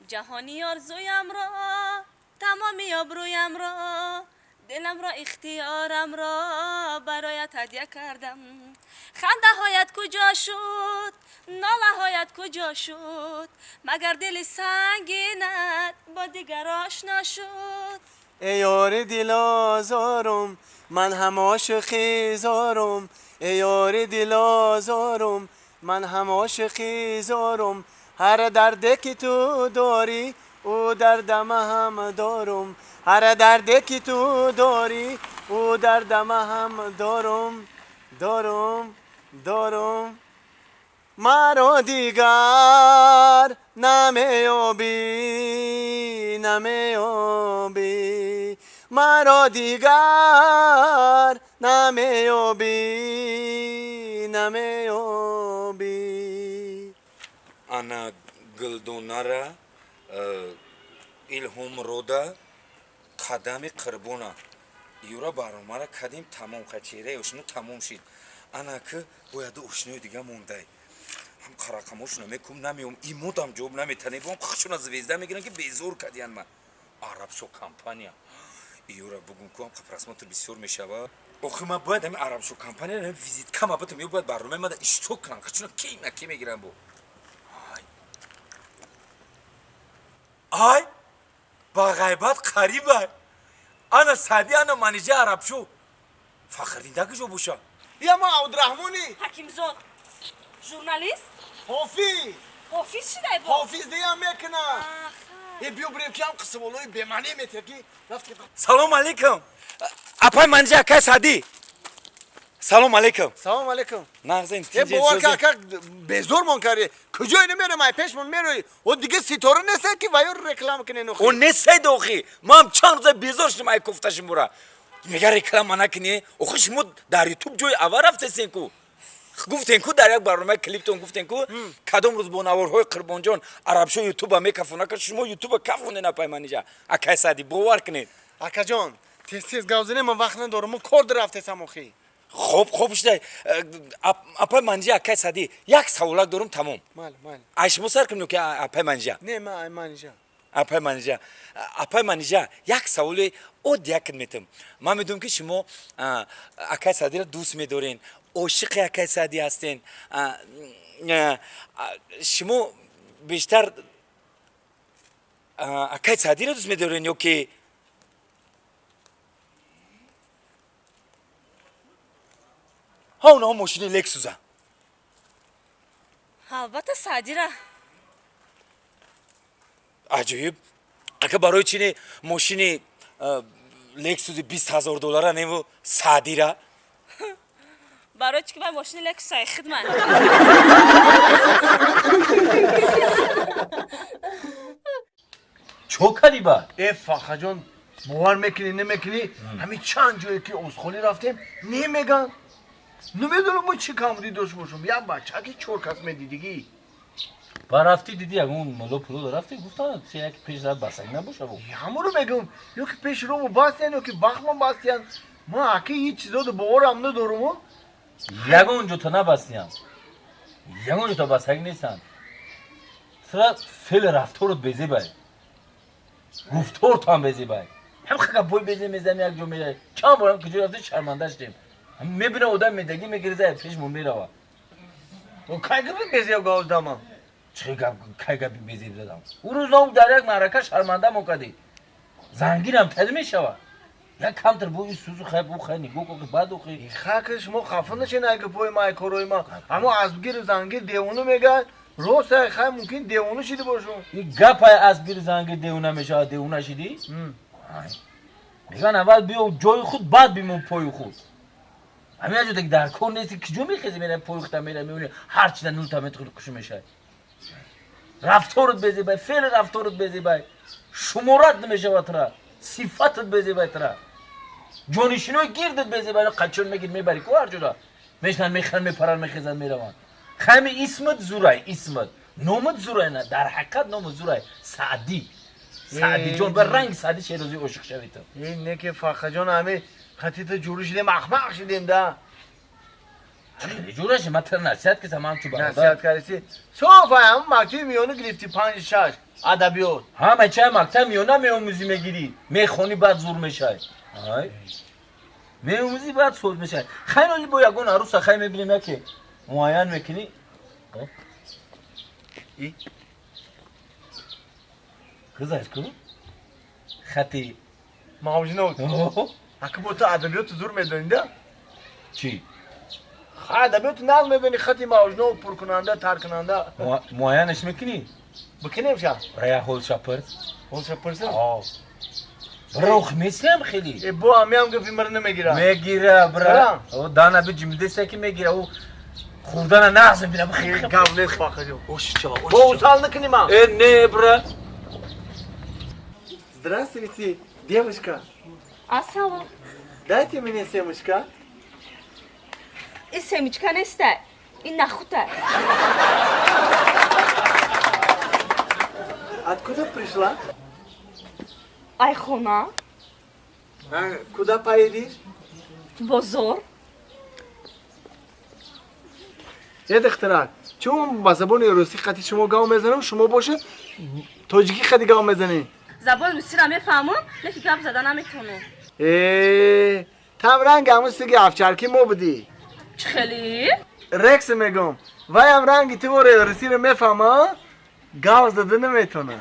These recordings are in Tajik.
جهانی آرزویم را تمامی آبرویم را دلم را اختیارم را برایت هدیه کردم خنده هایت کجا شد ناله هایت کجا شد مگر دل سنگینت با دیگر آشنا شد ای یار دل آزارم من هم عاشقی زارم ای یار دل آزارم من هم عاشقی زارم هر درده که تو داری او دردم هم دارم هر درده که تو داری او دردم هم دارم مرا دیگر نمیابی مرا دیگر نمیابی انا گلدونارا الهام рода қадами қирбона юра баромара кадим тамом хачере ошну тамом шид ана ки бояду ошнои дига мондай ҳам қарақамошуна мекум намеом имодам ҷавоб наметанем бом хушуна звезда мегирам ки безор кадиян ма арабсо компания юра бугун кум просмотр бисёр мешава охи ма бояд ҳами арабсо компания визитка мабатам ё бояд барномаи мада иштирок кунам хушуна ки ма ки мегирам бо ай ба ғайбат қарибай ана сади ана манижа арабшо фахрдинда кужо боша یا ما عبدالرحمونی حکیمزاد ژورنالیست حافظ شده با حافظ دیگه میکنه ای بیو بریم که هم قسم اولوی بمعنی میترکی رفتی салом алейкум апай манижа акай сади салом алейкум سلام علیکم нағзин ای بوار که безор мон کاری کجا اینو میره مای پیش من میروی و دیگه ستاره نیسته که وایو رکلام کنه نخی он не сед охи мам чанд рӯза безор шудам ай кофташим бура мега реклама накини охи шумо дар ютуб ҷои аввал рафтесен ку гуфтен ку дар як барномаи клиптон гуфтен ку кадом рӯз бо наворҳои қурбонҷон арабшо ютуба мекафона ка шумо ютуба кафонен апай манижа акай сади бовар кунед акаҷон тез гавзине ман вақт надорам ман кор дарафтесам охи хоб шудай апай манижа акай сади як саволак дорам тамом майли ай шумо сар кунед ки апай манижа не ман манижа апай манижа як саволи оддия кунметам ман медонам ки шумо акай садиро дӯст медорен عاشق اکای سعدی هستین شما بیشتر اکای سعدی رو دوست می‌دارین یا که ها اونها ماشین لکسوسه البته سعدی را عجیب اگه برای چینه ماشین لکسوس $20,000 نمیو سعدی را برای چی که من ماشین لکس های خدمت چو کردی با؟ ای فخر جان باور میکنی نمیکنی همین چند جایی که اوزخولی رفتیم نمیگن نمیدونم ما چی کامری داشت باشم یا بچه که چور کس میدیدگی با رفتی دیدی اگه اون ملو پلو رفتی گفتن چه یک پیش رفت بسنگ نباشه بو همون رو میگم یا که پیش رو باستین یا که بخمون باستین ما اکی هیچ چیزا دو باورم ندارم یگون جو تا نبستیم یگون جو تا بسنگ نیستن سرا فیل رفتار رو بیزی بای گفتار تو هم بیزی بای هم خیلی بوی بیزی میزنی یک جو میره چند بارم کجا رفتی شرمنده شدیم میبینه آدم میدگی میگریزه پیش مون میره و که گفت بیزی و گاز دامم چه که بیزی بدم اون روز نام در یک معرکه شرمنده مکدی زنگیرم تل میشود یک کمتر بوی سوزو خیلی بو خیلی نگو که بعد اوخی خاکش ما خفنه چه نگه پای مای کروی ما اما از زنگیر دیونو میگن روسه خیلی ممکن دیونو شده باشون این گپای از گیر زنگیر دیونه میشه دیونه شدی؟ میگن اول بیو جای خود بعد بیمون پای خود همین از که در کن نیستی که جو میخیزی میره پای خودم میره میبینی هرچی در نولتا متر کشو میشه رفتارت بزی بای فعل رفتارت بزی بای شمارت نمیشه و ترا صفتت بزی بای ترا جانشینوی گیردت بزی بای قچون میگید میبری که هر جدا میشنن میخرن میپرن میخیزن میروان خیمی اسمت زورای اسمت نامت زورای نه در حقیقت نامت زورای سعدی جان بر رنگ سعدی شیرازی عاشق شوید تو این نه که فخر جان همه خطیت جوری شدیم اخمق شدیم ده خیلی جورش مثلا نصیحت که زمان تو برادر نصیحت کردی صاف هم مکتب میونه گرفتی 5 6 ادبیات همه چه مکتب میونه میآموزی میگیری میخونی بعد زور میشی آی میآموزی بعد زور میشی خیلی با یگون عروس خیلی میبینیم که معین میکنی ای کجاش کو خطی ماوجنوت اگه با تو ادبیات زور میدونید چی ادبیات نظم میبینی خطی ماوجنوت پر کننده تر کننده معینش میکنی بکنیم شا ریا هول شپرد اون چه پرسه بروخ میسیم خیلی ای بو امی هم گفتی مرا نمیگیره میگیره برا او دانا به جمده سکی میگیره او خوردن نغز میبینه بخیر گاولت فاخه جو اوش چا اوش بو سال نکنیم هم نه برا Здравствуйте, девушка. Асалом. Дайте мне семечка. این سمیچکا نیسته. این نخوته. Откуда пришла? Айхона. Куда поедешь? بازار. یه دخترک چون با زبان روسی خطی شما گام میزنم شما باشه تاجیکی خطی گام میزنی زبان روسی را میفهمم لیکن گپ زدن نمیتونم. تم رنگ همون سگی افچرکی ما بودی خیلی؟ رکس میگم وای هم رنگی تو روسی رو میفهمم گام زده نمیتونه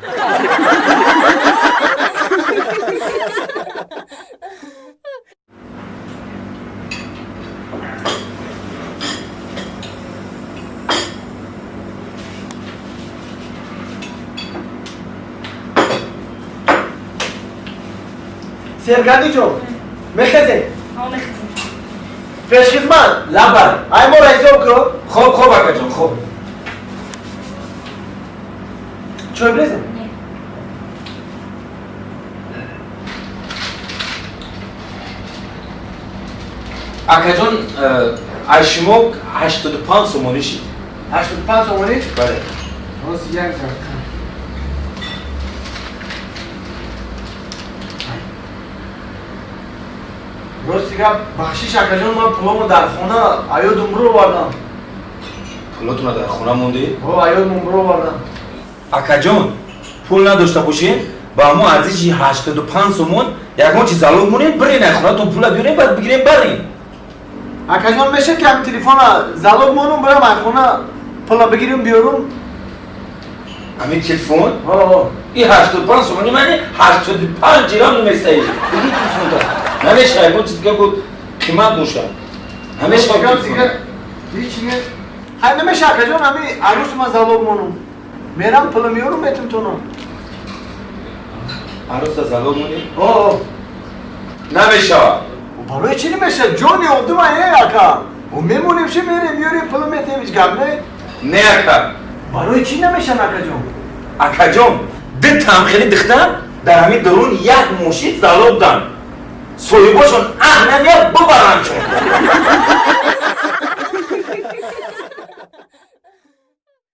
سرگردی جو میخزی ها میخزم. پیش خدمت لبر ای ما رئیسو کو خوب اکا جان خوب چوی بریزم اکا جان اشموک 85 سومونی شید 85 سومونی؟ بله روز یک زن روز دیگه بخشیش اکا جان من پولامو در خونه ایاد عمرو بردم پولتون در خونه موندی؟ ایاد عمرو بردم اکا جان پول نداشته باشین با همون ارزشی 85 سومون یکمون چیز زالوگ مونین برین خونه تون پول بیارین بعد بگیرین برین اکا جان میشه که همین تلفن زالوگ مونم برم ای خونه پولا بگیرم بیارم همین تلفن؟ این 85 سومونی منی 85 جرام نمیسته ای بگی تلفن دار نمیشه ایمون چیز که بود قیمت دوشن همیشه دیگه هیچیه های نمیشه اکا جان همین عروس من زالوگ مونم میرم پولا میارم بیتم تونم عروس زالوگ مونی؟ نمیشه برای چی نمیشه جونی اولده من یه اکا و میمونیم چی میاریم پولا میتیم هیچ گم نه نه اکا برای چی نمیشه اکا جان اکا جان دت هم خیلی دختم در همین درون یک موشید زالوگ دن سویباشون نمیاد ببرن چون